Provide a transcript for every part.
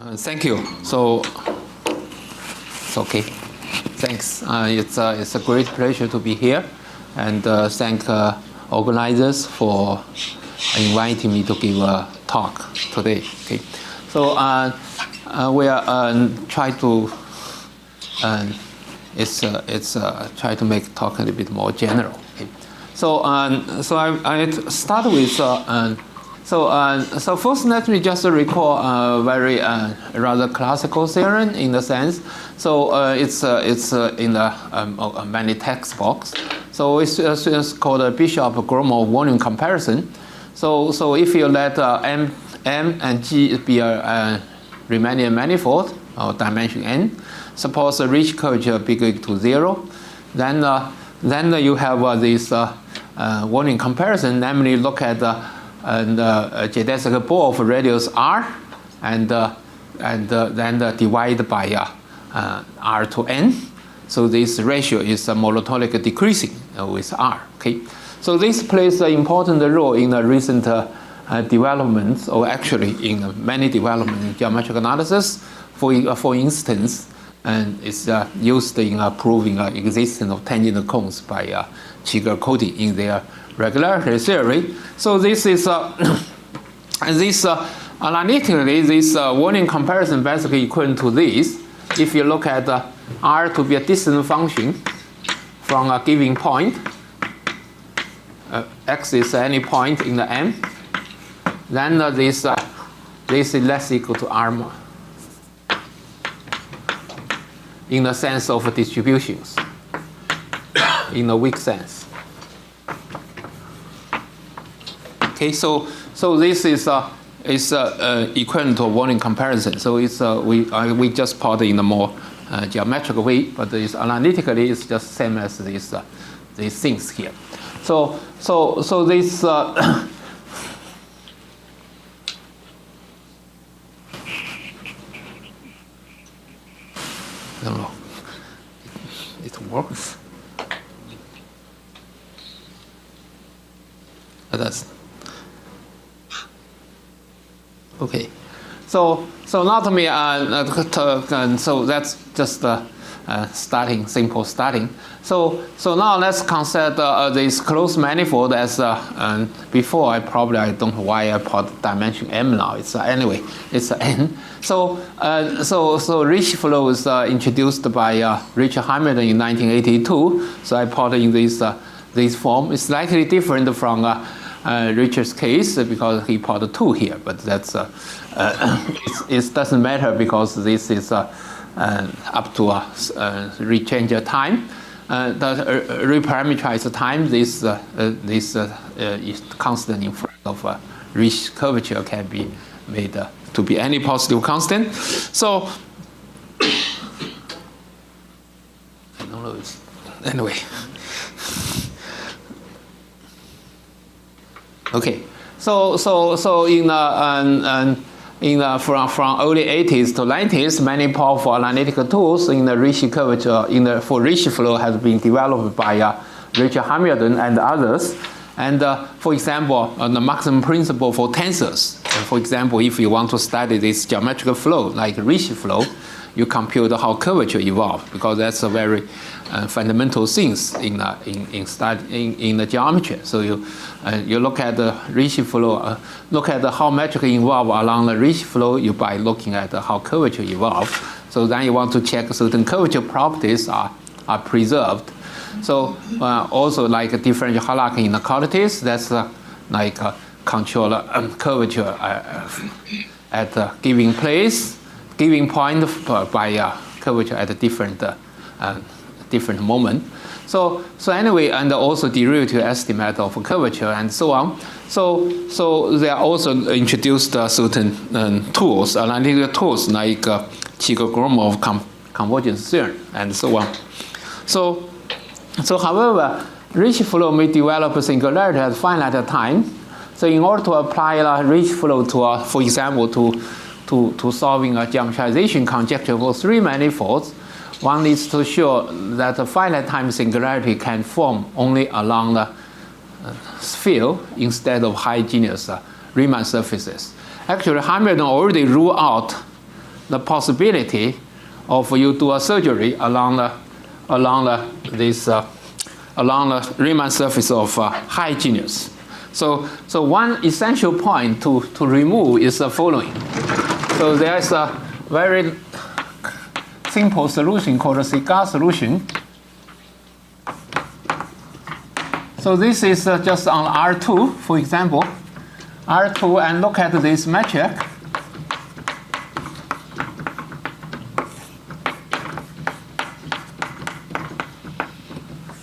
Thank you. So, it's okay. Thanks. It's a great pleasure to be here, and thank organizers for inviting me to give a talk today. Okay. So we are try to try to make talk a little bit more general. Okay. So I start with So first, let me just recall a very rather classical theorem in the sense. So it's in many textbooks. So it's called a Bishop-Gromov volume comparison. So if you let M and G be a Riemannian manifold or dimension n, suppose a Ricci curvature bigger equal to 0, then you have this volume comparison. Namely, look at and geodesic ball of radius r, and then divide by r to n. So this ratio is monotonic decreasing with r. Okay, so this plays an important role in the recent developments, or actually in many developments in geometric analysis. For instance, and it's used in proving existence of tangent cones by Chigurh-Cody in their regularity theory. So this is analytically, this volume comparison basically equivalent to this. If you look at R to be a distance function from a given point, x is any point in the M, then this is less equal to R in the sense of distributions, in a weak sense. Okay, so this is equivalent to a volume comparison. So it's we just put it in a more geometric way, but it's analytically it's just same as these things here. So this I don't know. It works. That's okay. So now to me, so that's just simple starting. So now let's consider this closed manifold as before. I don't know why I put dimension m now. It's anyway, it's n. So Ricci flow is introduced by Richard Hamilton in 1982. So I put in this form. It's slightly different from Richard's case because he put 2 here, but that's it doesn't matter because this is up to rechange time. The reparameterize time. This is constant in front of Ricci curvature can be made to be any positive constant. So I don't know. Anyway. Okay, so from early 80s to 90s, many powerful analytical tools in the Ricci curvature for Ricci flow has been developed by Richard Hamilton and others. And for example, the maximum principle for tensors. For example, if you want to study this geometric flow like Ricci flow, you compute how curvature evolves, because that's a very fundamental things in the geometry. So you look at the Ricci flow, look at how metric evolve along the Ricci flow. You by looking at how curvature evolve. So then you want to check certain curvature properties are preserved. So also like differential hierarchy inequalities. That's like control curvature at a given place. Giving point by curvature at a different moment. So anyway, and also derivative estimate of curvature and so on. So they are also introduced certain tools, analytical tools like Chigurh-Gromov convergence theorem and so on. So however, Ricci flow may develop a singularity at finite time. So in order to apply Ricci flow to, for example, to solving a geometrization conjecture for 3 manifolds, one needs to show that a finite time singularity can form only along the sphere instead of homogeneous Riemann surfaces. Actually, Hamilton already ruled out the possibility of you do a surgery along the Riemann surface of high genus. So one essential point to remove is the following. So there is a very simple solution called a cigar solution. So this is just on R2, for example. R2, and look at this metric.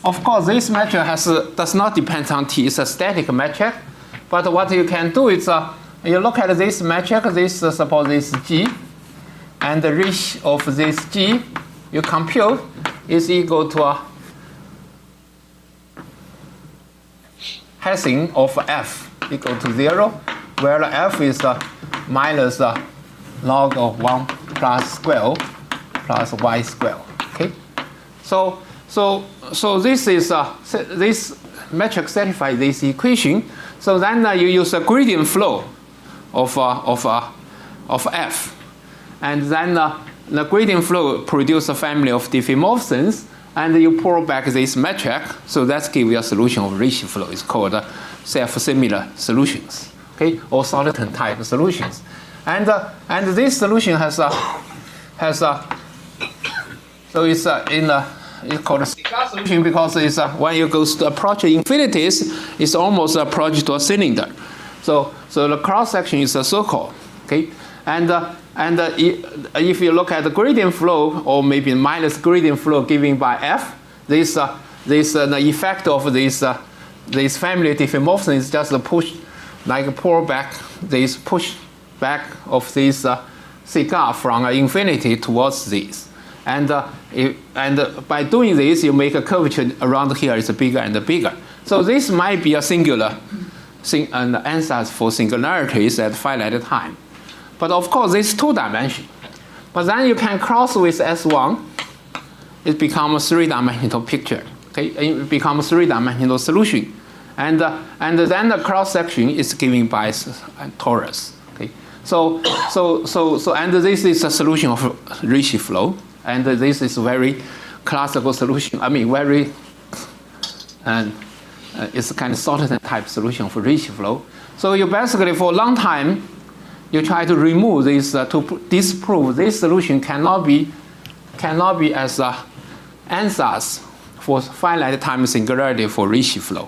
Of course, this metric does not depend on T. It's a static metric. But what you can do is you look at this metric. This suppose this G, and the reach of this G you compute is equal to a Hessian of F equal to 0, where F is minus log of 1 plus square plus y square. Okay, so this is this metric satisfies this equation. So then you use a gradient flow of F, and then the gradient flow produce a family of diffeomorphisms, and you pull back this metric. So that's give you a solution of Ricci flow. It's called self-similar solutions, okay, or soliton type solutions, and this solution has so it's it's called a cigar solution because it's when you go to approach infinities, it's almost approach to a cylinder. So the cross section is a circle, okay, and if you look at the gradient flow, or maybe minus gradient flow given by F, the effect of this family diffeomorphism is just a push, like pull back this push back of this cigar from infinity towards this. And by doing this, you make a curvature around here is bigger and bigger. So this might be a singular and answers for singularities at finite time. But of course, it's two-dimensional. But then you can cross with S1, it becomes a three-dimensional picture. Okay, it becomes a three-dimensional solution, and then the cross section is given by torus. Okay, so and this is a solution of Ricci flow. And this is very classical solution. I mean, very, it's a kind of soliton type solution for Ricci flow. So you basically, for a long time, you try to remove this to disprove this solution cannot be as answers for finite time singularity for Ricci flow,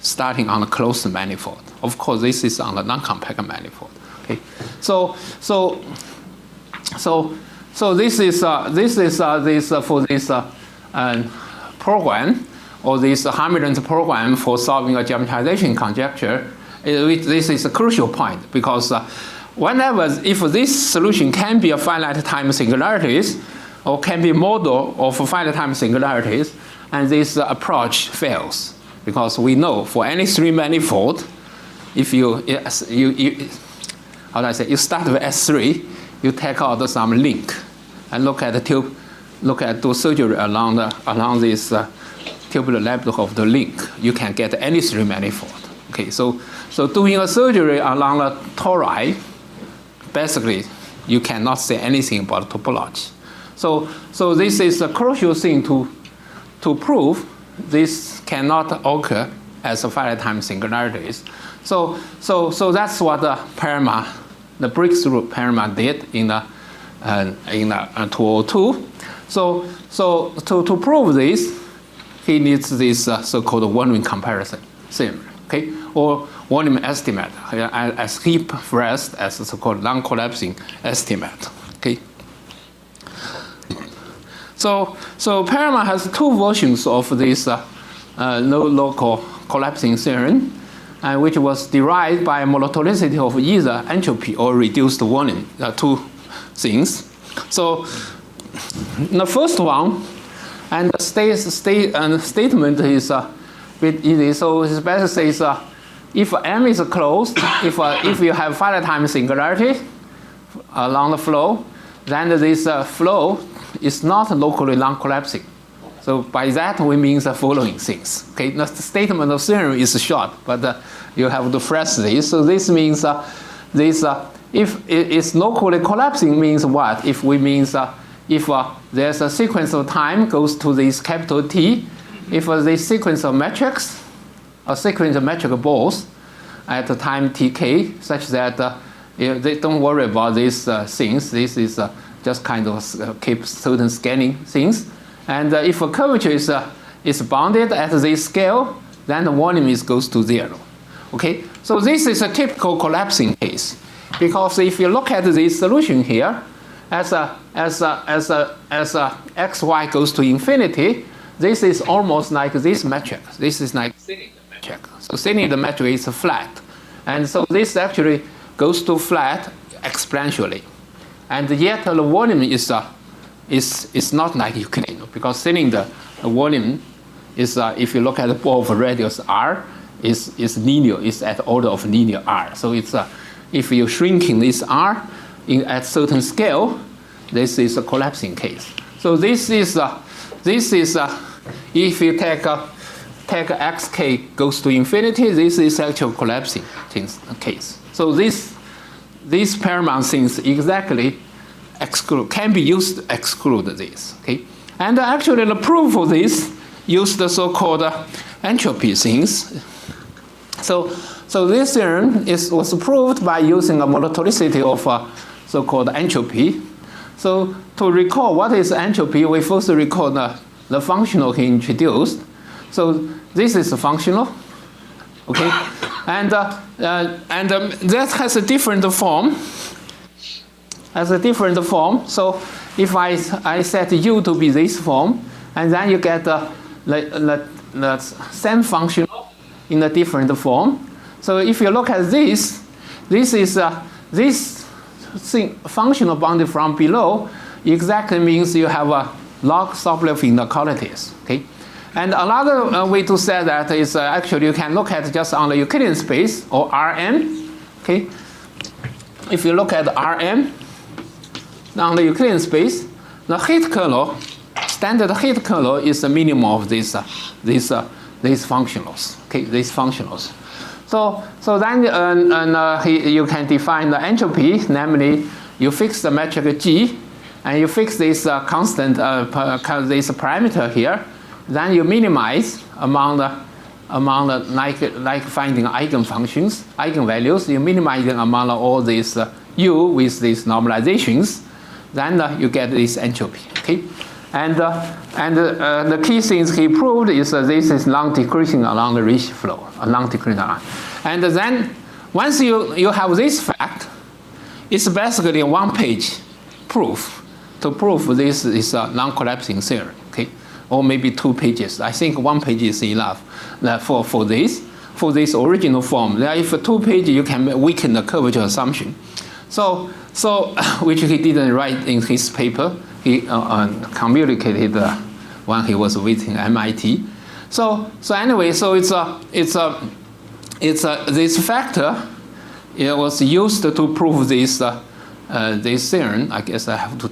starting on a closed manifold. Of course, this is on a non-compact manifold. Okay, so this is for this program, or this Hamilton's program for solving a geometrization conjecture. This is a crucial point because if this solution can be a finite time singularities, or can be model of finite time singularities, and this approach fails because we know for any three manifold, if you how do I say, you start with S3. You take out some link and look at do surgery along this tubular lambda of the link. You can get any three manifold. Okay, so doing a surgery along the tori, basically you cannot say anything about topology. So this is a crucial thing to prove. This cannot occur as a finite time singularities. So that's what the breakthrough Perelman did in 2002. So to prove this, he needs this so-called volume comparison theorem, okay, or volume estimate, as he phrased as a so-called non-collapsing estimate, okay. So Perelman has two versions of this no local collapsing theorem, which was derived by monotonicity of either entropy or reduced volume, two things. So the first one, and the statement is a bit easy. So it basically says if M is closed, if you have finite time singularity along the flow, then this flow is not locally non-collapsing. So by that we mean the following things. Okay, the statement of theorem is short, but you have to phrase this. So this means if it is locally collapsing means what? If we means if there's a sequence of time goes to this capital T, if the sequence of metrics, a sequence of metric balls at the time tk, such that they don't worry about these things. This is just kind of keep certain scaling things. And if a curvature is bounded at this scale, then the volume goes to 0. Okay, so this is a typical collapsing case, because if you look at this solution here, as xy goes to infinity, this is almost like this metric. This is like cylinder metric. So cylinder metric is flat, and so this actually goes to flat exponentially, and yet the volume is not like Euclidean, because cylinder the volume is if you look at the ball of radius r is linear, is at order of linear r. So it's if you're shrinking this r at certain scale, this is a collapsing case. So this is if you take xk goes to infinity, this is actual collapsing case. So these paramount things exactly can be used to exclude this. Okay, and actually the proof of this used the so-called entropy things. So this theorem was proved by using a monotonicity of so-called entropy. So to recall what is entropy, we first recall the functional he introduced. So this is functional, okay, and that has a different form. So if I set u to be this form, and then you get the same functional in a different form. So if you look at this is this thing functional bounded from below exactly means you have a log Sobolev inequalities. Okay, and another way to say that is actually you can look at just on the Euclidean space or Rm. Okay, if you look at Rm on the Euclidean space, the heat kernel, standard heat kernel is the minimum of these functionals. Okay, these functionals. So then you can define the entropy, namely you fix the metric G, and you fix this constant, this parameter here. Then you minimize among the like finding eigenfunctions, eigenvalues. You minimize them among all these u with these normalizations. Then you get this entropy. Okay, and the key things he proved is this is non-decreasing along the Ricci flow, non-decreasing along. And then once you have this fact, it's basically a one-page proof to prove this is a non-collapsing theory. Okay, or maybe 2 pages. I think 1 page is enough for this original form. If 2 pages, you can weaken the curvature assumption. So which he didn't write in his paper. He communicated when he was visiting MIT. So anyway, so it's this factor. It was used to prove this theorem. I guess I have to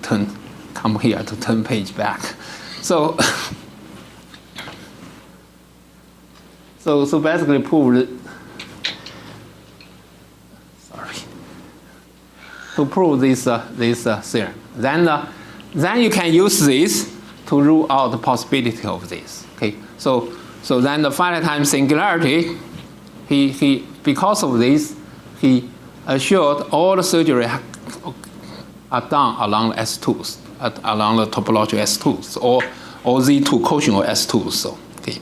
come here to turn page back. So basically proved. To prove this theorem, then you can use this to rule out the possibility of this. Okay, so then the finite time singularity, he because of this, he assured all the surgery are done along S2s, along the topological S2s, or Z2 quotient of S2s. So okay,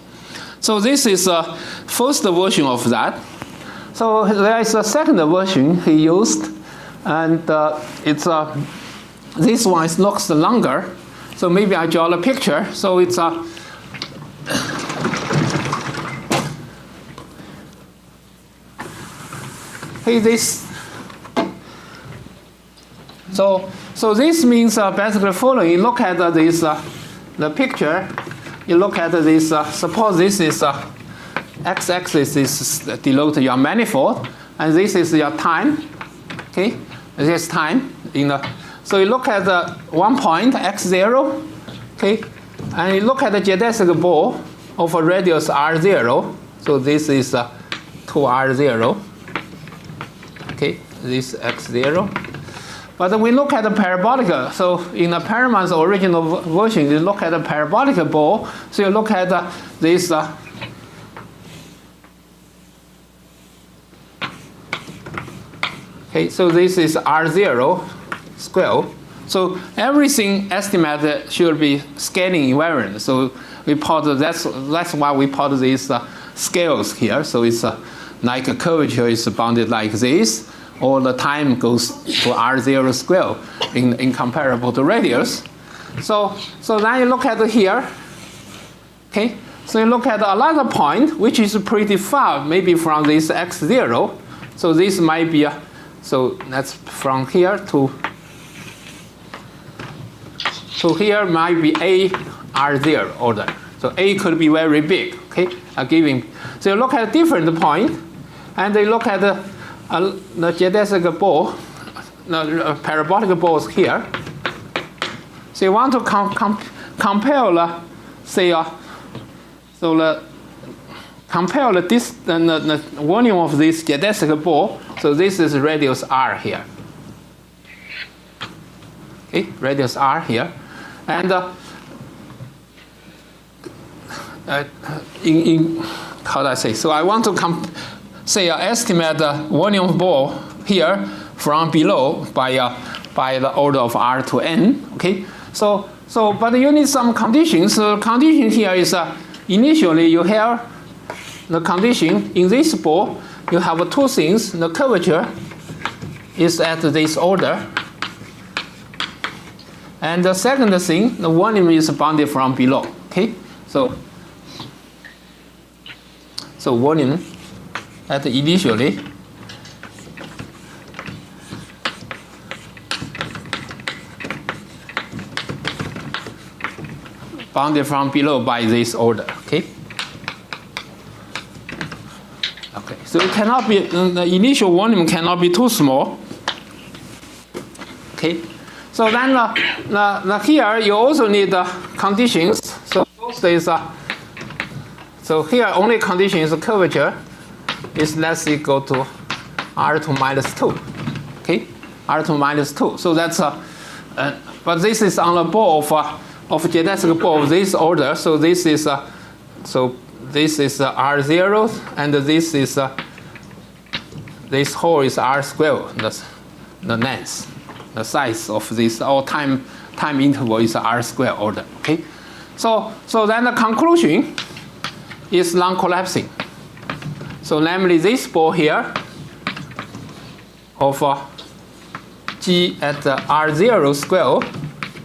so this is the first version of that. So there is a second version he used. And it's this one looks longer, so maybe I draw a picture. So it's this. So this means basically following. You look at this the picture. You look at this. Suppose this is x-axis is denote your manifold, and this is your time. Okay. This time so you look at the 1 point x0, okay, and you look at the geodesic ball of a radius r0. So this is 2r0, okay, this x0. But then we look at the parabolic. So in the Paraman's original version, you look at the parabolic ball. So you look at this. Okay, so this is R0 square. So everything estimated should be scaling invariant. So we plot that's why we plot these scales here. So it's like a curvature is bounded like this. All the time goes to R0 square in comparable to radius. So then you look at here. Okay, so you look at another point which is pretty far, maybe from this x0. So this might be so that's from here to here might be A R0 order. So A could be very big. Okay, giving. So you look at a different point, and they look at the geodesic ball, the parabolic balls here. So you want to compare the, say, compare the volume of this geodesic ball. So this is radius r here. Okay, radius r here, and how do I say? So I want to estimate the volume of ball here from below by the order of r to n. Okay, so but you need some conditions. So the condition here is initially you have the condition in this ball. You have two things. The curvature is at this order, and the second thing, the volume is bounded from below. Okay, so volume at initially bounded from below by this order. Okay. Okay. So it cannot be the initial volume cannot be too small. Okay. So then here you also need conditions. So first is so here only condition is curvature is less equal to R2 minus 2. Okay, R2 minus 2. So that's but this is on the ball of geodesic ball of this order. So this is R0, and this is this whole is R squared. The length, the size of this all time interval is R squared order. Okay, so then the conclusion is non-collapsing. So namely this ball here of G at R0 square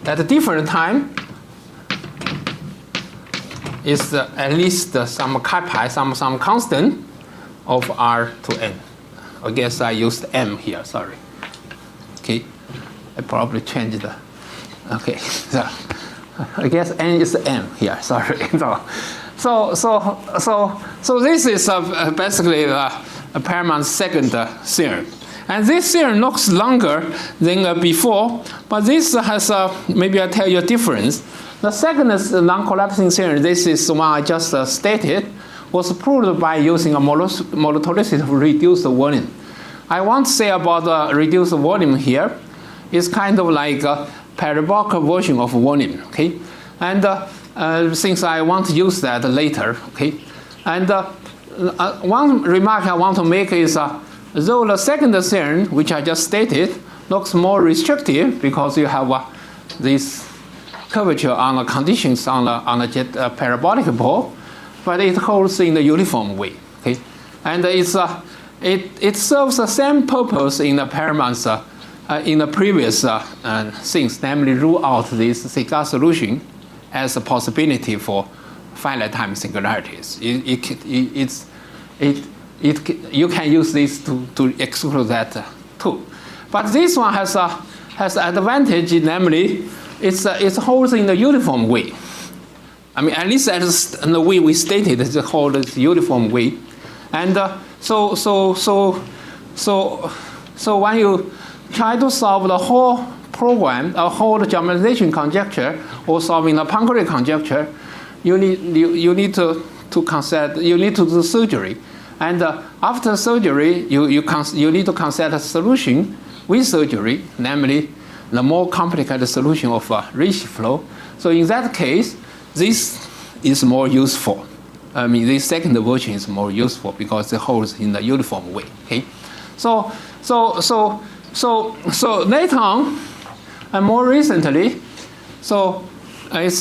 at a different time is at least some kappa, some constant of R to n. I guess I used m here, sorry. Okay, I probably changed the, okay, so I guess n is m here, sorry. So this is basically Paraman's second theorem. And this theorem looks longer than before, but this has, maybe I'll tell you a difference. The second non-collapsing theorem, this is the one I just stated, was proved by using a monotonicity of reduced volume. I want to say about the reduced volume here, it's kind of like a parabolic version of volume, okay? And since I want to use that later, okay? And one remark I want to make is, though the second theorem, which I just stated, looks more restrictive because you have this curvature on the conditions on the parabolic ball, but it holds in the uniform way, okay? And it serves the same purpose in the Paraman's in the previous things, namely rule out this Cigar solution as a possibility for finite time singularities. You can use this to exclude that too. But this one has advantage, namely it holds in the uniform way. I mean, at least in the way we stated, it holds uniform way. And so when you try to solve the whole program, a whole generalization conjecture, or solving the Poincare conjecture, you need to consider, you need to do surgery. And after surgery, you need to consider a solution with surgery, namely the more complicated solution of Ricci flow. So in that case, this is more useful. I mean, this second version is more useful because it holds in a uniform way. Okay, so later on, and more recently, so it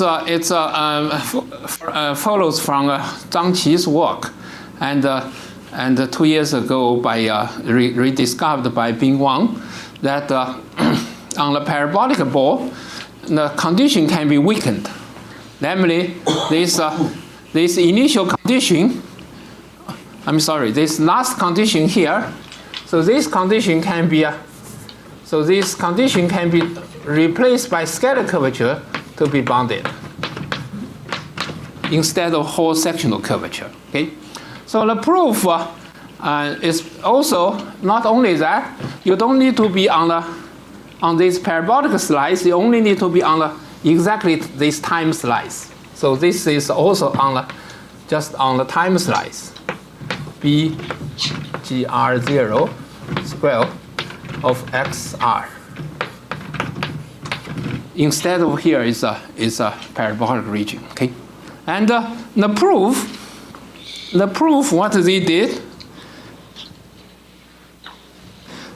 follows from Zhang Qi's work, and 2 years ago by rediscovered by Bing Wang, that on the parabolic ball, the condition can be weakened. Namely, this initial condition, this last condition here. So this condition can be replaced by scalar curvature to be bounded instead of whole sectional curvature. Okay, so the proof is also not only that you don't need to be on this parabolic slice. You only need to be on exactly this time slice. So this is also just on the time slice, BGR0 square of XR. Instead of here is a parabolic region. Okay, and the proof, what they did.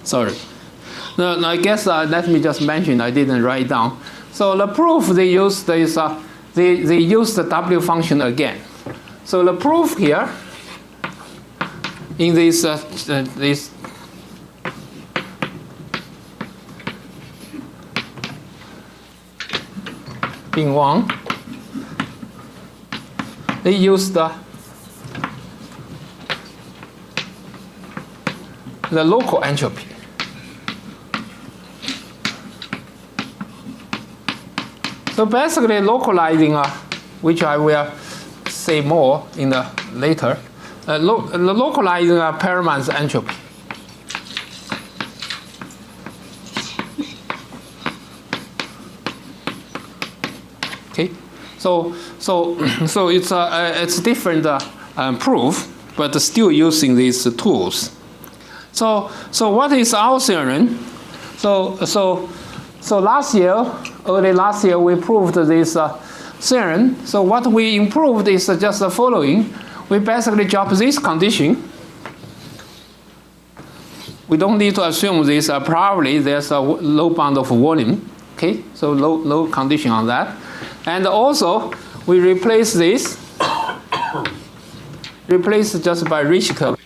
Sorry. No, I guess let me just mention. I didn't write down. So the proof they used is they used the W function again. So the proof here in this Bing Wang, they used the local entropy. So basically localizing, which I will say more in the later, localizing Perelman's entropy. Okay, so it's different proof, but still using these tools. So what is our theorem? So early last year, we proved this theorem. So what we improved is just the following. We basically drop this condition. We don't need to assume this probably there's a low bound of volume. Okay, so low condition on that. And also, we replace this, just by Ricci curve.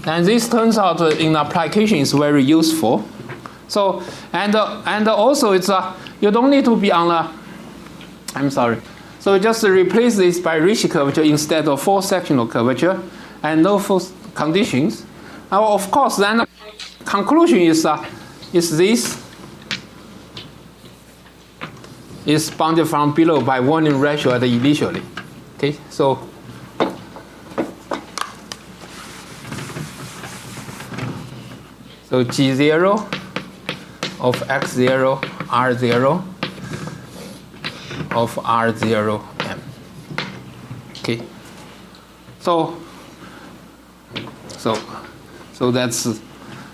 And this turns out in application is very useful. So, and also it's you don't need to be on So just replace this by Ricci curvature instead of full sectional curvature and no full conditions. Now, of course, then the conclusion is this is bounded from below by volume ratio at initially. Okay, so G0 of X0 R0 of R0M. Okay, so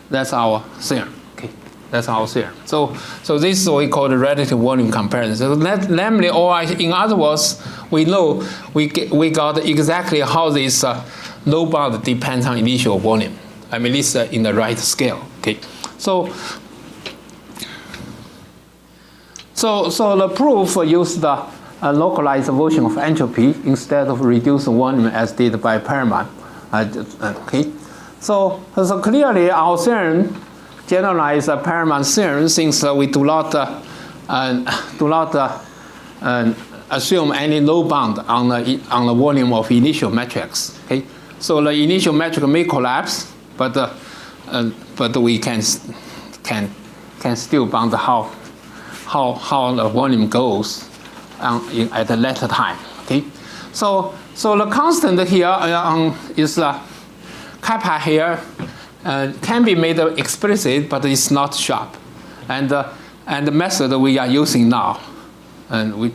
that's our theorem. Okay, that's our theorem. So this is what we call the relative volume comparison. So namely, or in other words, we know we got exactly how this low bound depends on initial volume. I mean, it's in the right scale. Okay, so the proof used the localized version of entropy instead of reduced volume as did by Perelman. Okay, so clearly our theorem generalizes Perelman's theorem since we do not assume any low bound on the volume of initial matrix. Okay, so the initial matrix may collapse, but we can still bound how the volume goes at a later time. Okay, so the constant here is kappa here can be made explicit, but it's not sharp, and the method we are using now, and we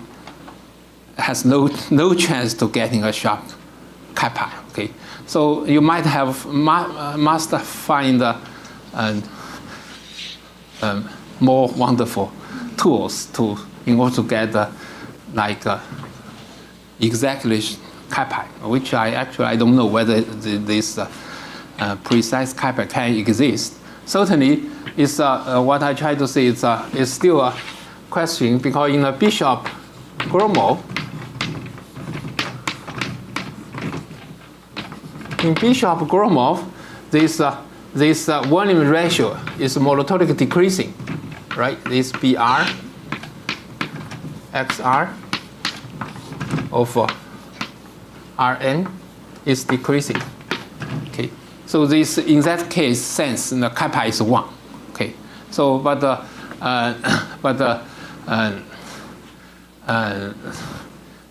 has no chance to getting a sharp kappa. Okay, so you might have must find more wonderful tools in order to get exactly kappa, which I don't know whether this precise kappa can exist. Certainly, it's what I try to say is still a question, because in a Bishop-Gromov, this volume ratio is monotonic decreasing, right? This BR XR of Rn is decreasing. Okay, so this in that case sense the kappa is 1. Okay, so but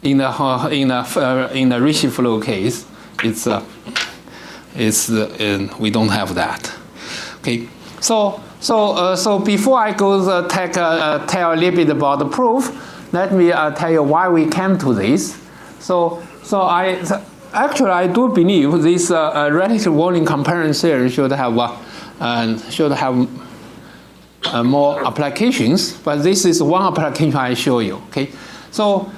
in the Ricci flow case, we don't have that. Okay, so before I go tell a little bit about the proof, let me tell you why we came to this. So I do believe this relative volume comparison theory should have more applications, but this is one application I show you. Okay, so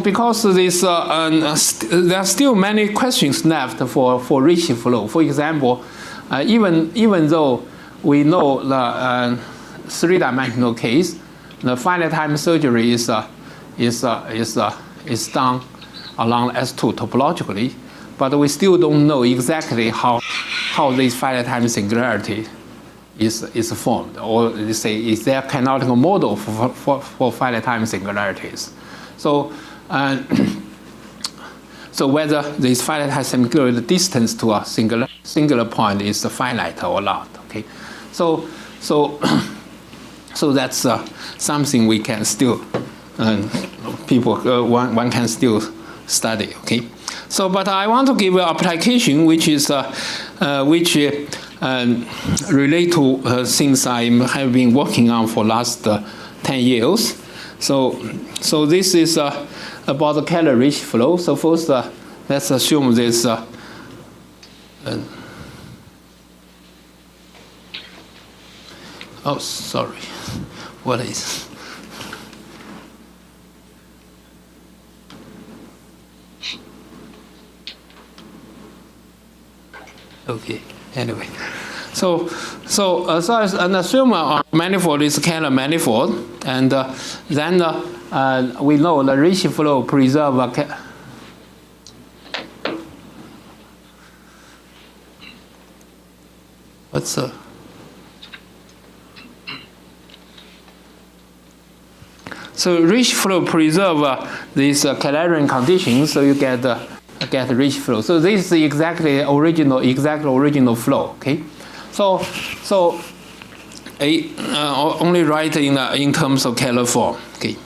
because this there are still many questions left for Ricci flow. For example, even though we know the three-dimensional case, the finite time surgery is done along S2 topologically, but we still don't know exactly how this finite time singularity is formed, or say is there a canonical model for finite time singularities. So whether this finite time singularity distance to a singular point is finite or not. Okay, so that's something we can still one can still study. Okay, so but I want to give an application which is relate to things I have been working on for last 10 years. So this is about the Keller-Ricci flow. So first, let's assume this. Oh, sorry. What is? Okay. Anyway, so an assume a manifold is Keller manifold, and then we know the Ricci flow preserve a so Ricci flow preserve these Kellerian conditions, so you get Ricci flow. So this is the exact original flow. Okay, so only write in terms of Keller form. Okay,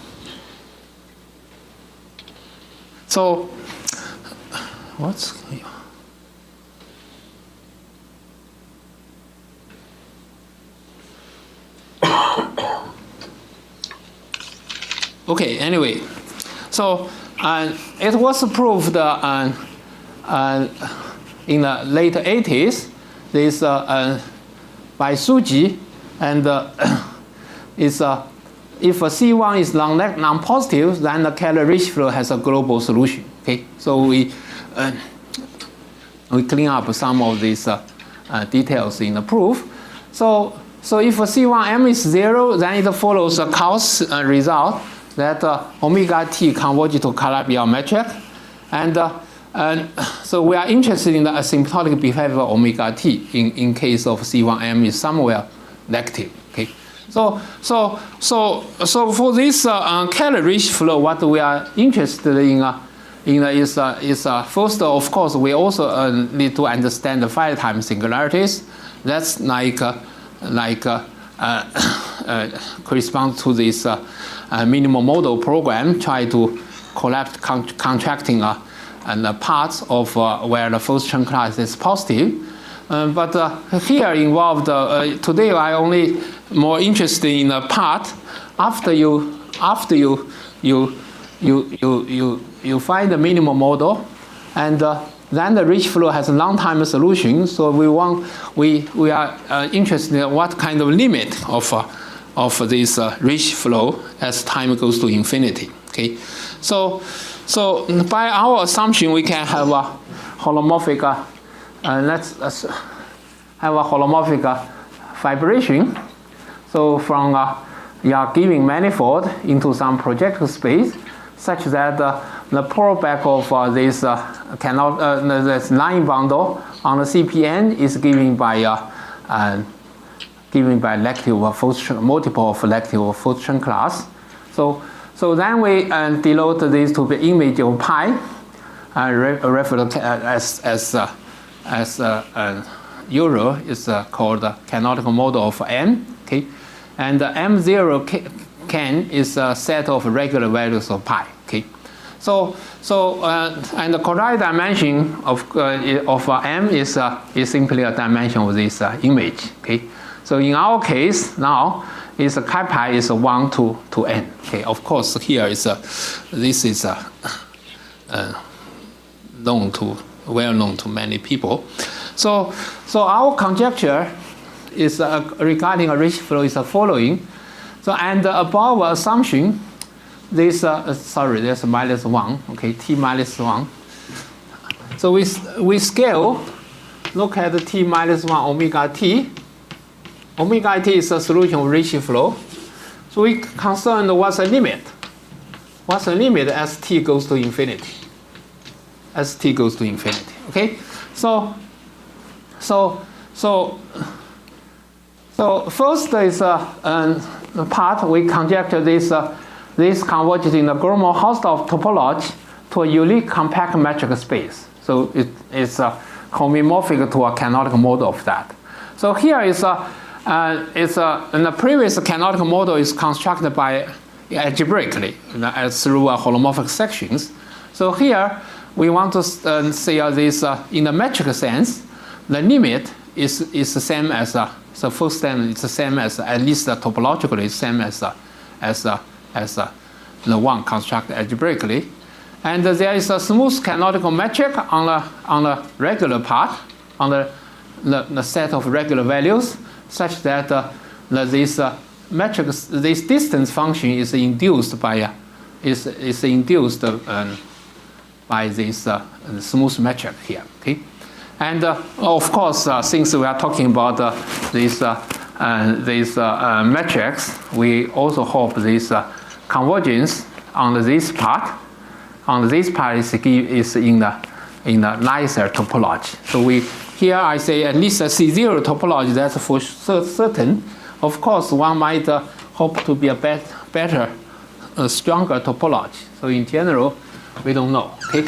so what's okay, anyway, so it was proved in the late 80s, this by Suji, and if a C1 is non-positive, then the Keller-Ricci flow has a global solution. Okay, so we clean up some of these details in the proof. So if a C1m is 0, then it follows a cos result that omega t converges to Calabi-Yau metric, and so we are interested in the asymptotic behavior of omega t in case of C1m is somewhere negative. Okay, so for this Keller-Ricci flow, what we are interested in is first, of course, we also need to understand the finite time singularities. That's correspond to this minimal model program, try to collapse contracting and parts of where the first Chern class is positive. But here involved, today I only more interested in a part after you find the minimal model, then the Ricci flow has a long-time solution. So we are interested in what kind of limit of this Ricci flow as time goes to infinity. Okay, so by our assumption, we can have a holomorphic. Let's have a holomorphic vibration. So from you are giving manifold into some projective space, such that the pullback of this this line bundle on the CPN is given by lective function, multiple of lective function class. So then we denote this to be image of pi, referred as Euro is called the canonical model of N. Okay, and the M0 can is a set of regular values of pi. Okay, and the quadratic dimension of M is simply a dimension of this image. Okay, so in our case now is chi pi is 1 to n. Okay, of course here is this is well known to many people. So our conjecture is regarding a Ricci flow is the following. So and above assumption, this sorry, there's -1. Okay, t -1. So we scale. Look at the t -1 omega t. Omega t is a solution of Ricci flow. So we concerned what's the limit. What's the limit as t goes to infinity? As t goes to infinity. Okay, so first is part we conjecture this converges in the Gromov-Hausdorff topology to a unique compact metric space. So it's homomorphic to a canonical model of that. So here is in the previous canonical model is constructed by algebraically through holomorphic sections. So here we want to say this in the metric sense, the limit is the same as so first term is the same as at least topologically same as the one constructed algebraically, and there is a smooth canonical metric on the regular part on the set of regular values, such that this metric, this distance function is induced by this smooth metric here. Okay, and of course, since we are talking about these metrics, we also hope this convergence on this part. On this part is in the nicer topology. So here I say at least a C0 topology, that's for certain. Of course, one might hope to be a better, stronger topology. So in general, we don't know. Okay.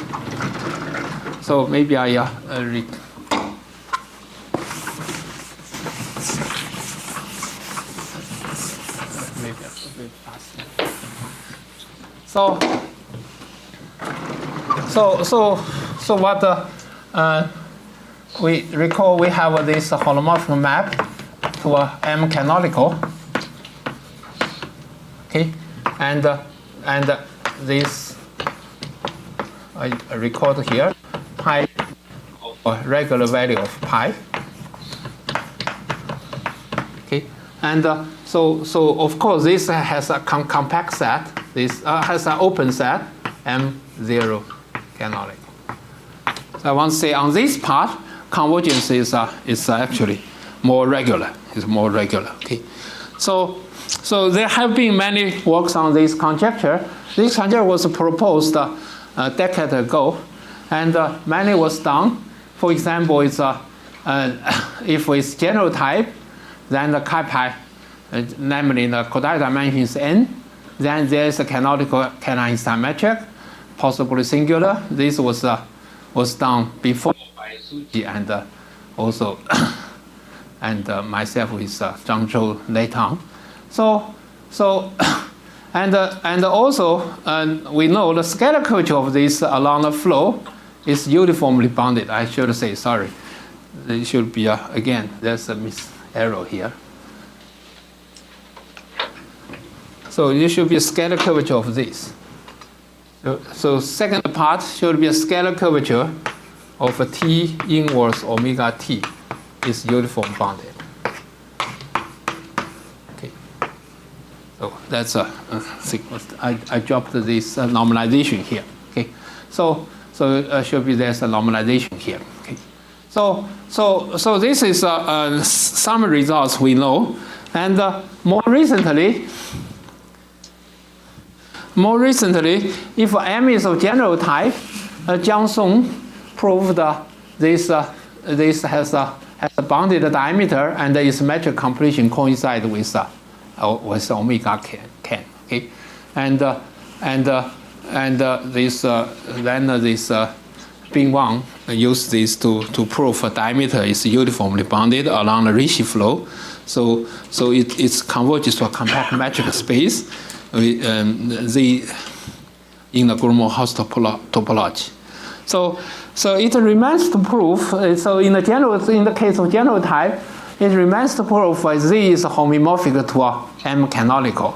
So maybe I read. Maybe a bit faster. So what we recall, we have this holomorphic map to a M canonical. Okay, and this I record here pi of a regular value of pi. Okay, and so of course this has a compact set. This has an open set M0 canonical. So I want to say on this part, convergence is actually more regular. It's more regular. Okay, so there have been many works on this conjecture. This conjecture was proposed a decade ago, and many was done. For example, it's if it's general type, then the chi pi, namely the quadratic dimension is n, then there is a canonical Cannon-Einstein metric, possibly singular. This was done before by Suji and also and myself with Zhang Zhou later on. And also we know the scalar curvature of this along the flow is uniformly bounded. I should say, sorry, it should be again. There's a error here. So it should be a scalar curvature of this. So second part should be a scalar curvature of a T inverse omega T is uniform bounded. Okay. So that's a sequence. I dropped this normalization here. Okay. So should be there's a normalization here. Okay. So this is some results we know, and more recently, if M is of general type, Jiang Song proved this has a bounded diameter and its metric completion coincide with omega can. Okay, and this Bing Wang used this to prove a diameter is uniformly bounded along the Ricci flow, so it converges to a compact metric space. In the Gromov-Haus topology. So it remains to prove, so in the case of general type, it remains to prove Z is homomorphic to a M canonical.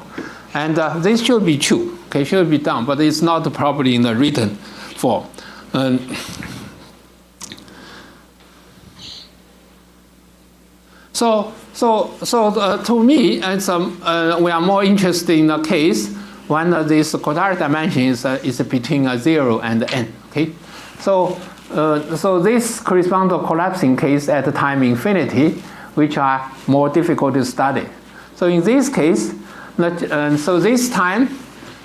And this should be true, okay, should be done, but it's not probably in the written form. To me, it's, we are more interested in the case when this quadratic dimension is between 0 and n. Okay, so this corresponds to a collapsing case at time infinity, which are more difficult to study. So in this case, so this time,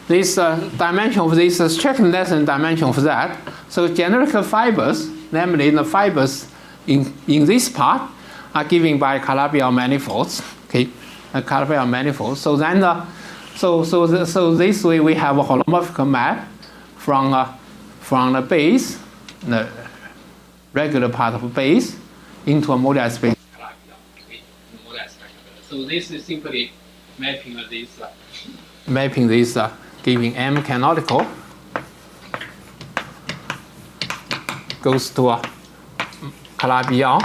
this dimension of this is strictly less than dimension of that. So generic fibers, namely the fibers in this part, are given by Calabi-Yau manifolds. Okay, Calabi-Yau manifolds. So then, so this way we have a holomorphic map from the base, the regular part of base, into a moduli space. So this is simply mapping this, giving M canonical goes to a Calabi-Yau.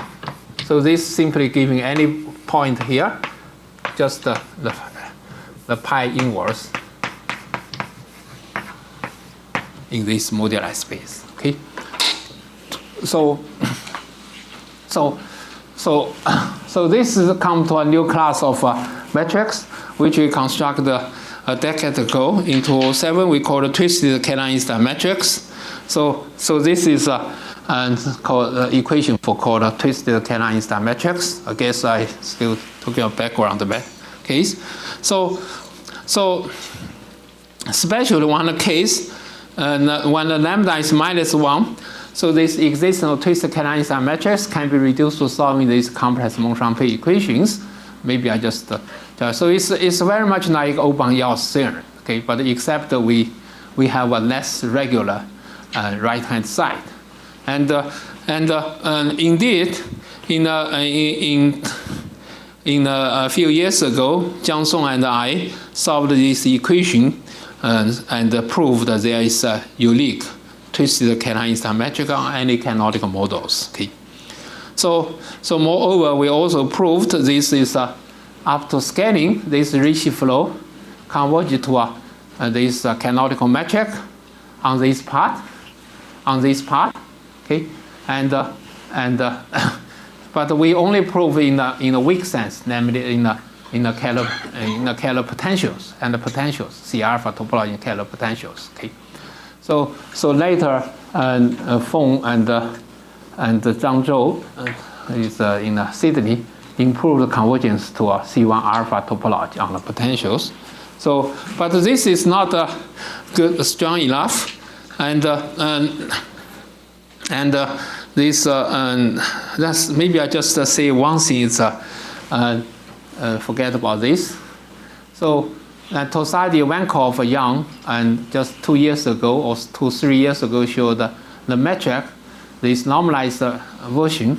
So this simply giving any point here, just the pi inverse in this moduli space. Okay. So this is come to a new class of metrics, which we constructed a decade ago in 2007. We call it twisted Canaan-Einstein metrics. So this is and called equation for called twisted Canaan-Einstein metrics. I guess I still took your background case. So especially one case, when the lambda is -1, so this existing twisted Canaan-Einstein metrics can be reduced to solving these complex Monchampy equations. Maybe I just so it's very much like Aubin-Yau's theorem. Okay, but except we have a less regular right-hand side. And indeed, in a few years ago, Jiang Song and I solved this equation and proved that there is a unique twisted Canaan-Einstein metric on any canonical models. Okay. So moreover, we also proved this is up to scaling this Ricci flow converges to this canonical metric on this part. Okay, but we only prove in a weak sense, namely in the Kähler potentials and the potentials, C alpha topology in Kähler potentials. Okay, so later Feng and Zhang Zhou is in Sydney improved the convergence to a C1 alpha topology on the potentials. So, but this is not strong enough, and this that's maybe I just say one thing is forget about this. So Tosadi, Vankov, Yang, and just 2 years ago or 3 years ago showed the metric, this normalized version,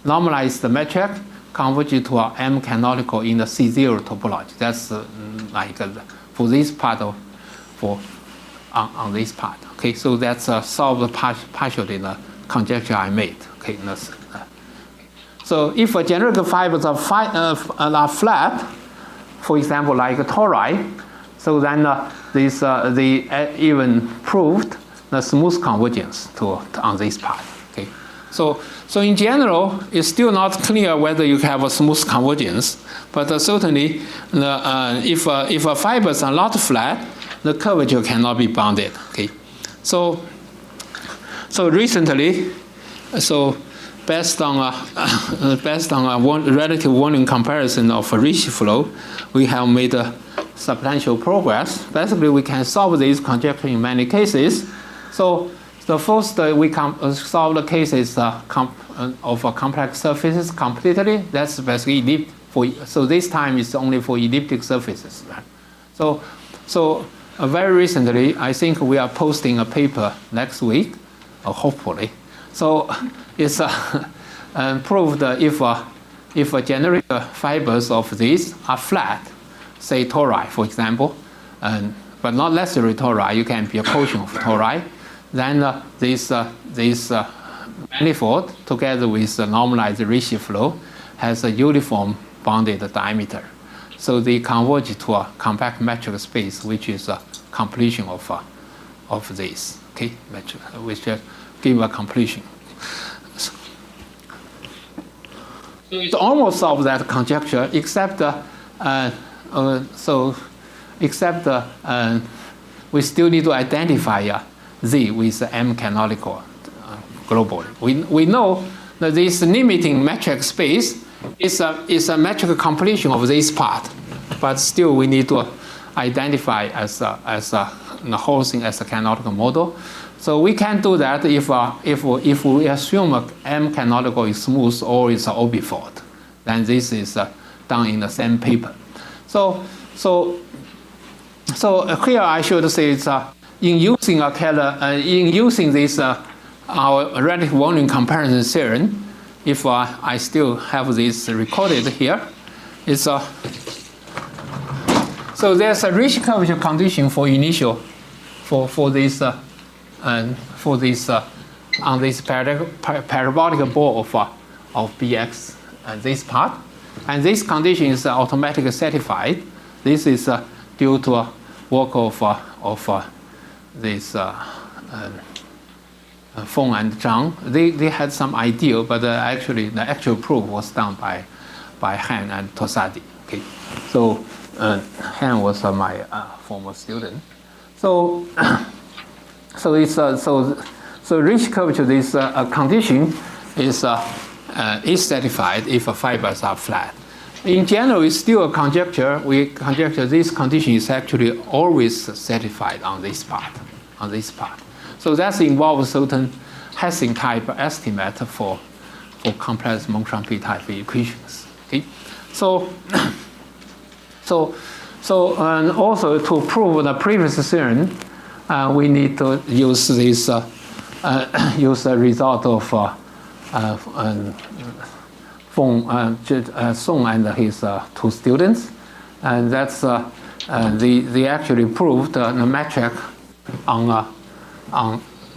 normalized the metric converges to a M canonical in the C0 topology. That's like for this part of on this part. Okay, so that's solved partially the conjecture I made. Okay, so if a generic fibers are flat, for example, like tori, So then they even proved the smooth convergence on this part. Okay. So in general, it's still not clear whether you have a smooth convergence, but certainly if fibers are not flat, the curvature cannot be bounded. Okay. So recently, based on a relative volume comparison of a Ricci flow, we have made substantial progress. Basically, we can solve this conjecture in many cases. So the first, we can solve the cases of complex surfaces completely. That's basically so this time it's only for elliptic surfaces. Right? So very recently, I think we are posting a paper next week, hopefully. So it's proved if generic fibers of these are flat, say tori, for example, but not necessarily tori, you can be a portion of tori, then this manifold, together with the normalized Ricci flow, has a uniform bounded diameter. So they converge to a compact metric space, which is a completion of this, okay, metric, which give a completion. So it almost solves that conjecture, except we still need to identify Z with M canonical globally. We know that this limiting metric space is a metric completion of this part, but still we need to identify as the whole thing as a canonical model. So we can do that if we assume a M canonical is smooth or is an obifold. Then this is done in the same paper. So here I should say it's in using this our relative volume comparison theorem. If I still have this recorded here, it's so there's a Ricci curvature condition for initial for this on this parabolic ball of Bx this part, and this condition is automatically satisfied. This is due to work of this Feng and Zhang. They had some idea, but actually the actual proof was done by Han and Tosadi. Okay, so Han was my former student. So it's so Ricci curvature. This condition is satisfied if fibers are flat. In general, it's still a conjecture. We conjecture this condition is actually always satisfied on this part. So that involves certain Hessing type estimate for complex Monchon-P type equations. Okay, so and also to prove the previous theorem, we need to use this use the result of Song and his two students, and that's they actually proved the metric on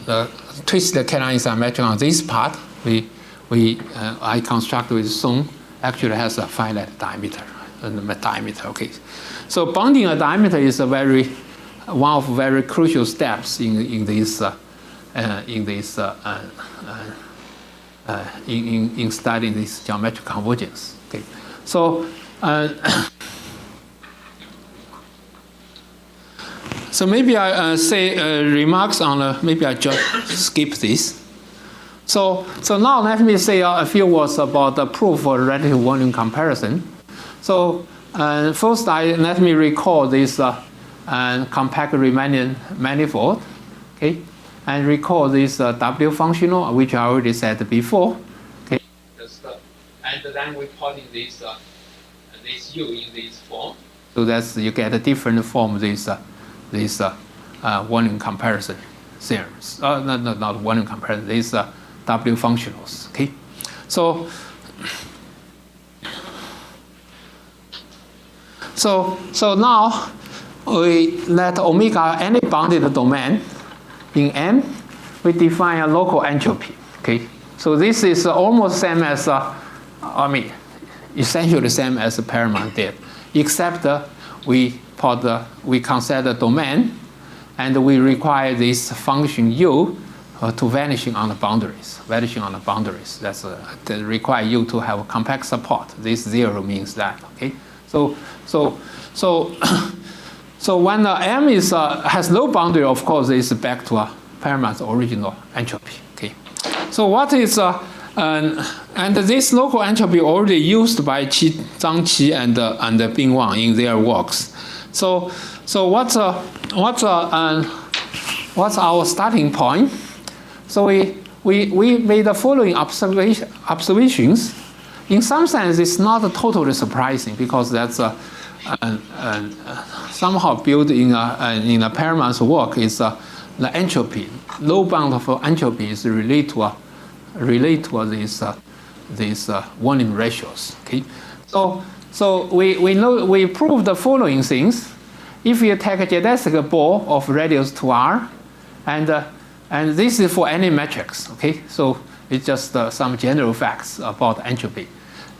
the twisted canonical metric on this part. I constructed with Song actually has a finite diameter. Okay, so bounding a diameter is one of very crucial steps in studying this geometric convergence. Okay, so so maybe I say remarks on maybe I just skip this. So now let me say a few words about the proof for relative volume comparison. So first, let me recall this compact Riemannian manifold, okay, and recall this W functional, which I already said before, okay. And then we plot in this U in this form, so that's you get a different form of this volume comparison theorems. Not volume comparison. These W functionals, okay. So now we let omega any bounded domain in M, we define a local entropy. Okay, so this is almost same as essentially the same as Perelman did, except we we consider domain, and we require this function u to vanishing on the boundaries. Vanishing on the boundaries. That's that require you to have a compact support. This 0 means that. Okay. So when M has no boundary, of course, it's back to Perelman's original entropy. Okay. So what is and this local entropy already used by Zhang Qi and Bing Wang in their works. So what's our starting point? So we made the following observations. In some sense, it's not totally surprising because that's somehow built in a Perelman's work is the entropy. Low bound of entropy is related to these volume ratios. Okay, so we prove the following things. If you take a geodesic ball of radius 2r, and this is for any matrix. Okay, so it's just some general facts about entropy.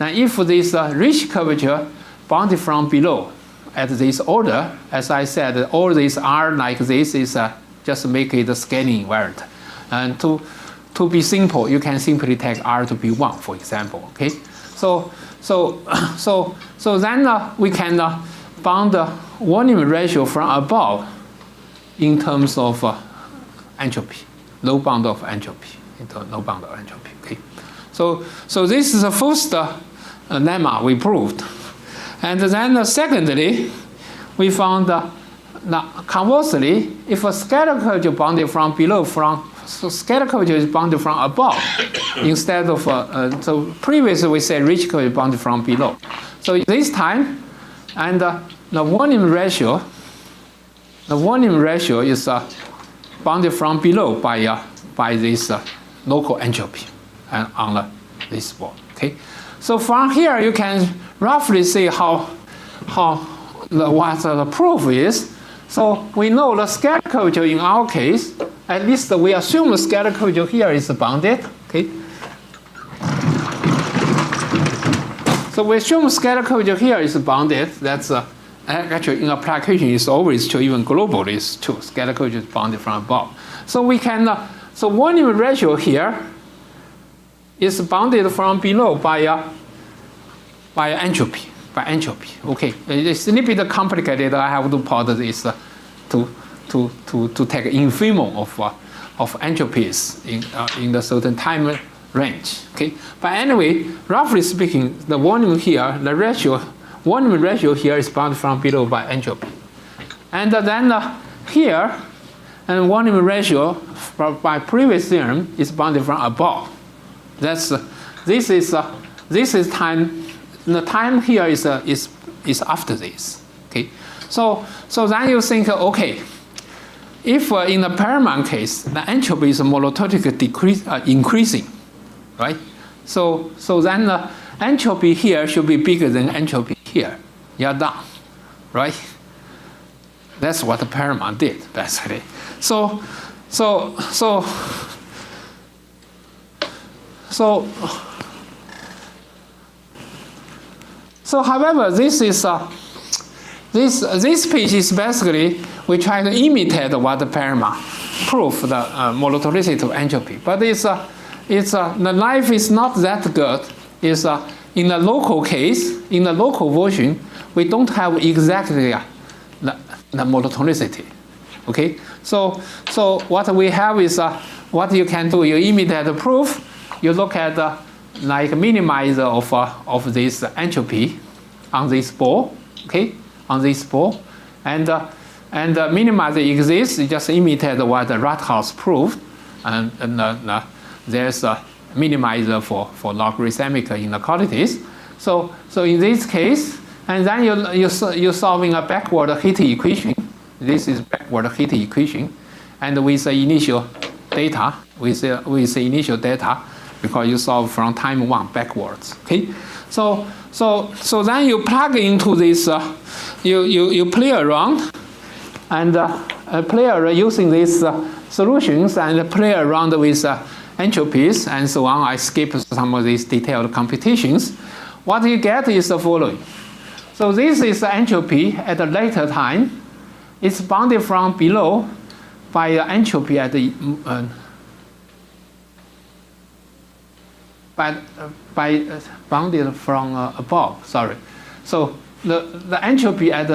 Now, if this Ricci curvature bounded from below at this order, as I said, all these r like this is just make it a scaling invariant. And to be simple, you can simply take r to be 1, for example. Okay, so then we can bound the volume ratio from above in terms of entropy, low bound of entropy, low bound of entropy. Okay, so this is the first lemma we proved, and then secondly, we found conversely, if a scalar curvature bounded from below, so scalar curvature is bounded from above instead of so previously we said Ricci curvature bounded from below. So this time, and the volume ratio is bounded from below by this local entropy and on this ball. Okay, so from here you can roughly see what the proof is. So we know the scalar curvature in our case, at least we assume the scalar curvature here is bounded. Okay, so we assume scalar curvature here is bounded. That's actually in application is always true, even globally is true. Scalar curvature is bounded from above. So we can so volume ratio here is bounded from below by entropy. By entropy. Okay, it's a little bit complicated. I have to plot this to take infimum of entropies in the certain time range. Okay, but anyway, roughly speaking, the volume here, volume ratio here is bounded from below by entropy, and then here, and volume ratio by previous theorem is bounded from above. That's this is time. The time here is after this. Okay, so then you think, okay, if in the Perelman case the entropy is monotonically increasing, right? So then the entropy here should be bigger than entropy here. You're done, right? That's what the Perelman did basically. So, however, this page is basically we try to imitate what the Perelman proof the monotonicity of entropy, but the life is not that good. Is in the local case, in the local version, we don't have exactly the monotonicity. Okay, so what we have is what you can do. You imitate the proof. You look at like minimizer of this entropy on this ball, okay, on this ball, and minimizer exists. You just imitate what the Rathaus proved, and there's a minimizer for logarithmic inequalities. So in this case, and then you're solving a backward Hiti equation. This is backward Hiti equation, and with the initial data, with the initial data, because you solve from time 1 backwards. Okay, so then you plug into this, you play around, and play around using these solutions, and play around with entropies and so on. I skip some of these detailed computations. What you get is the following. So this is the entropy at a later time. It's bounded from below by entropy at the bounded from above. Sorry. So the entropy at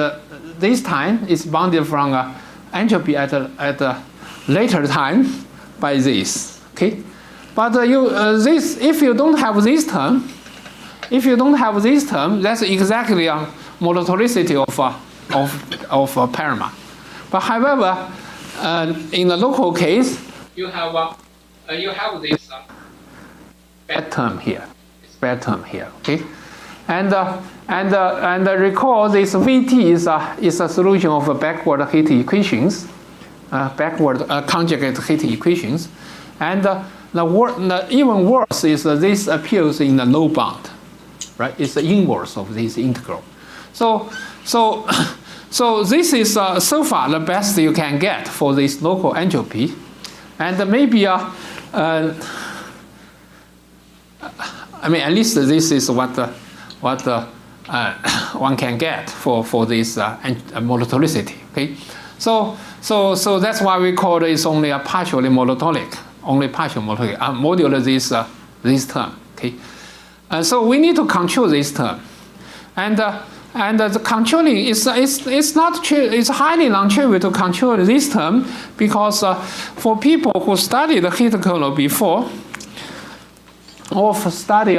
this time is bounded from entropy at a later time by this. Okay, but if you don't have this term, that's exactly a monotonicity of Paramat. But however, in the local case, you have this bad term here. It's bad term here. Okay, and recall this VT is a solution of backward heat equations, backward conjugate heat equations, and the even worse is this appears in the low bound, right? It's the inverse of this integral. So this is so far the best you can get for this local entropy, and maybe I mean, at least this is what one can get for this monotonicity. Okay, so that's why we call it only a partially monotonic, modulo this term. Okay, so we need to control this term, and the controlling is it's highly non-trivial to control this term, because for people who studied the heat kernel before, or study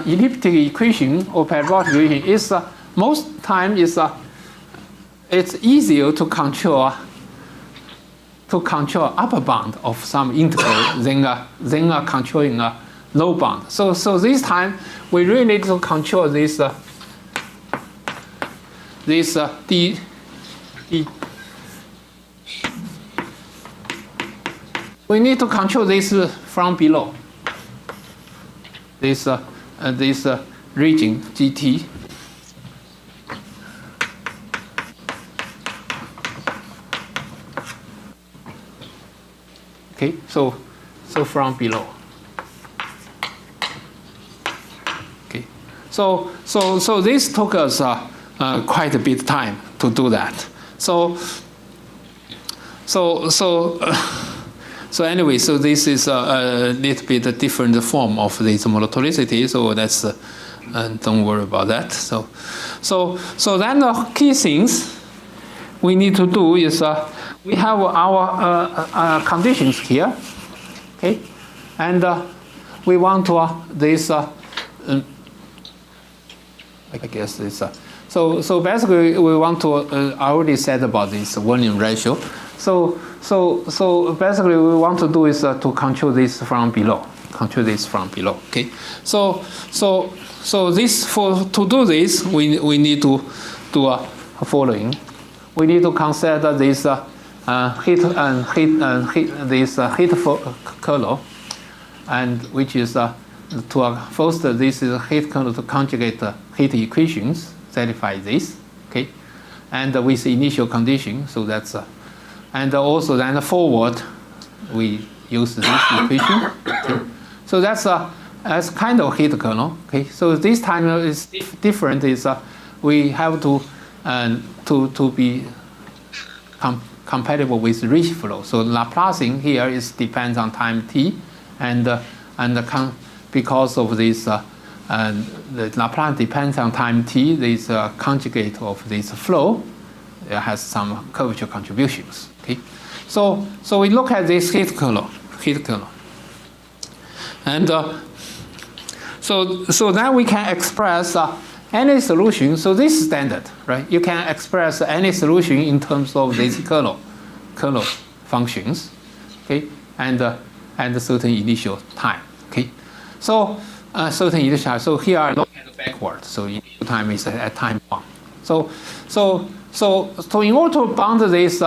elliptic equation or parabolic equation, most time it's easier to control upper bound of some integral than controlling a low bound. So this time we really need to control this d. We need to control this from below. This region GT. Okay, so from below. Okay, so this took us quite a bit of time to do that. So anyway, so this is a little bit different form of this monotonicity. So that's don't worry about that. So then the key things we need to do is we have our conditions here, okay, and we want to I guess this. So basically we want to I already said about this volume ratio. So basically we want to do is to control this from below. Okay. So this to do this we need to do a following. We need to consider this heat kernel, and which is first this is a heat kernel to conjugate heat equations, satisfy this. Okay, and with initial condition. So that's and also then forward, we use this equation. Okay. So that's kind of heat kernel. Okay. So this time is different. Is we have to be compatible with Ricci flow. So Laplacian here is depends on time t, and because of this the Laplacian depends on time t. This conjugate of this flow has some curvature contributions. Okay, so we look at this heat kernel, and so then we can express any solution. So this is standard, right? You can express any solution in terms of these kernel functions, okay, and certain initial time. Okay, so certain initial time. So here I look at the backward. So initial time is at time 1. So in order to bound this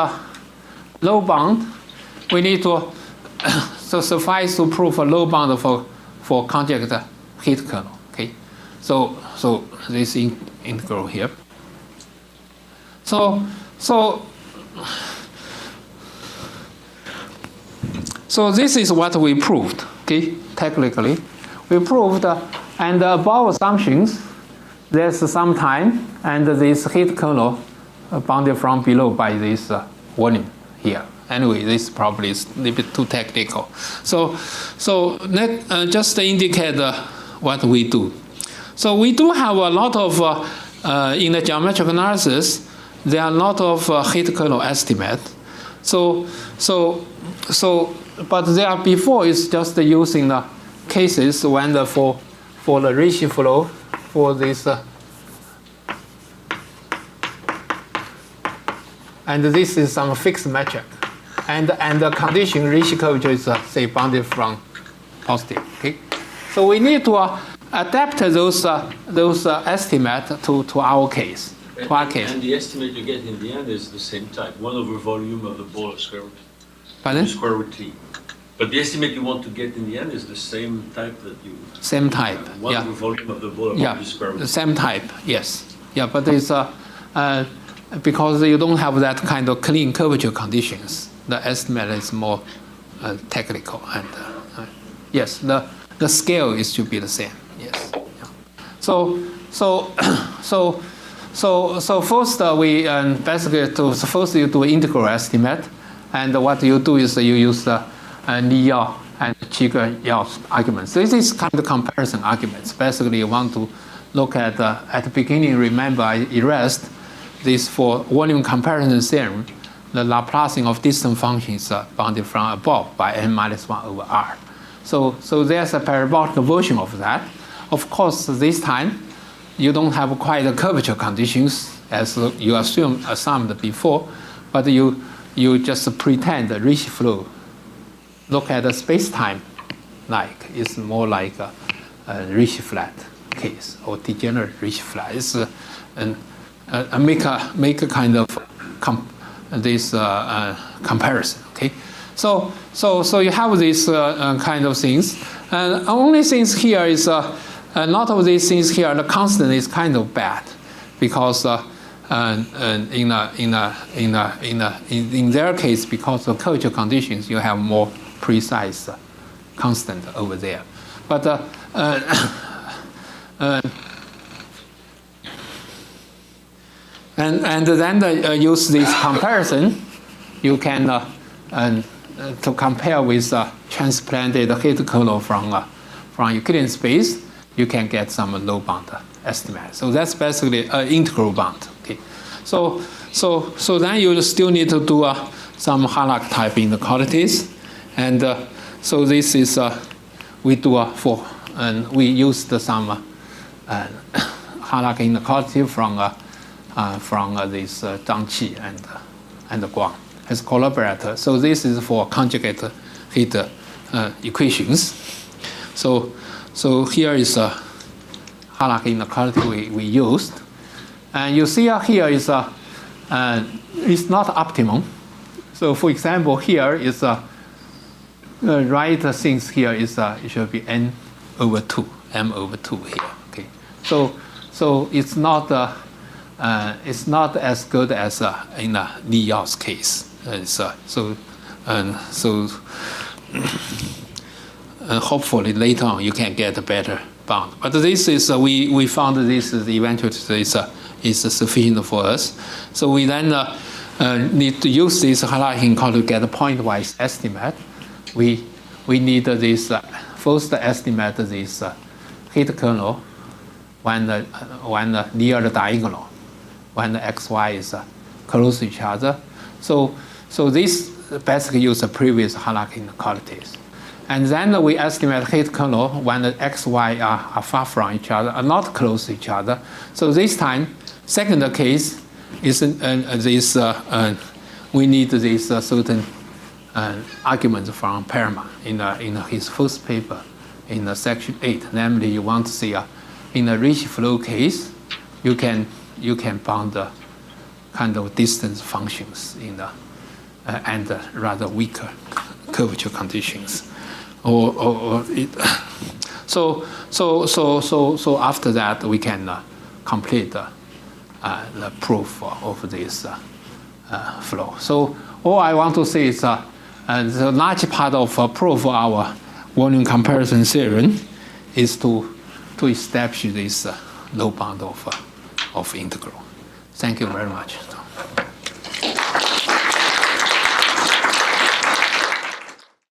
low bound, we need to so suffice to prove a low bound for conjugate heat kernel. Okay, so this integral here. So this is what we proved. Okay, technically we proved, and above assumptions, there's some time, and this heat kernel bounded from below by this volume here. Anyway, this probably is a little bit too technical. So let just indicate what we do. So we do have a lot of, in the geometric analysis, there are a lot of heat kernel estimate. But there are before it's just using the cases when for the Ricci flow for this, and this is some fixed metric, and the condition Ricci curvature is say bounded from positive. Okay, so we need to adapt those estimate to our case. And the estimate you get in the end is the same type, 1 over volume of the Euler square root. Pardon? Square root t. But the estimate you want to get in the end is the same type that you. Same type. 1 over volume of the Euler square root. The same type. Yes. Yeah, but it's because you don't have that kind of clean curvature conditions. The estimate is more technical, and yes, the scale is to be the same. Yes. Yeah. So first we basically first you do integral estimate, and what you do is you use the Li Yao and Qige Yao arguments. This is kind of comparison arguments. Basically, you want to look at the beginning. Remember, I erased this for volume comparison theorem. The Laplacian of distant functions bounded from above by n-1 over r. So there's a parabolic version of that. Of course, this time you don't have quite the curvature conditions as you assumed before, but you just pretend the Ricci flow. Look at the space-time, like it's more like a Ricci flat case or degenerate Ricci flat. It's make a kind of this comparison. Okay, so you have these kind of things, and only things here is a lot of these things here. The constant is kind of bad because in their case, because of curvature conditions, you have more precise constant over there. But and then use this comparison, you can to compare with transplanted heat kernel from Euclidean space, you can get some low bound estimate. So that's basically an integral bound. Okay, so then you still need to do some Harnack type inequalities, and so this is we do for and we used some Harnack inequality from this Zhang Qi and Guang as collaborator. So this is for conjugate heat equations. So here is a Harnack inequality we used, and you see here is it's not optimum. So for example, here is right things here is it should be n over 2, m over 2 here. Okay, so it's not as good as in Li Yao's case. Hopefully later on you can get a better bound. But this is we found this is eventually is sufficient for us. So we then need to use this Harnack inequality to get a pointwise estimate. We need this first estimate this heat kernel when near the diagonal, when the xy is close to each other. So this basically use the previous Harnack inequalities. And then we estimate heat kernel when the xy are far from each other, are not close to each other. So this time, second case is this we need this certain argument from Perelman in his first paper in section 8. Namely, you want to see in a Ricci flow case, you can bound the kind of distance functions in the and rather weaker curvature conditions. So after that we can complete the proof of this flow. So all I want to say is the large part of proof of our volume comparison theorem is to establish this low bound of integral. Thank you very much.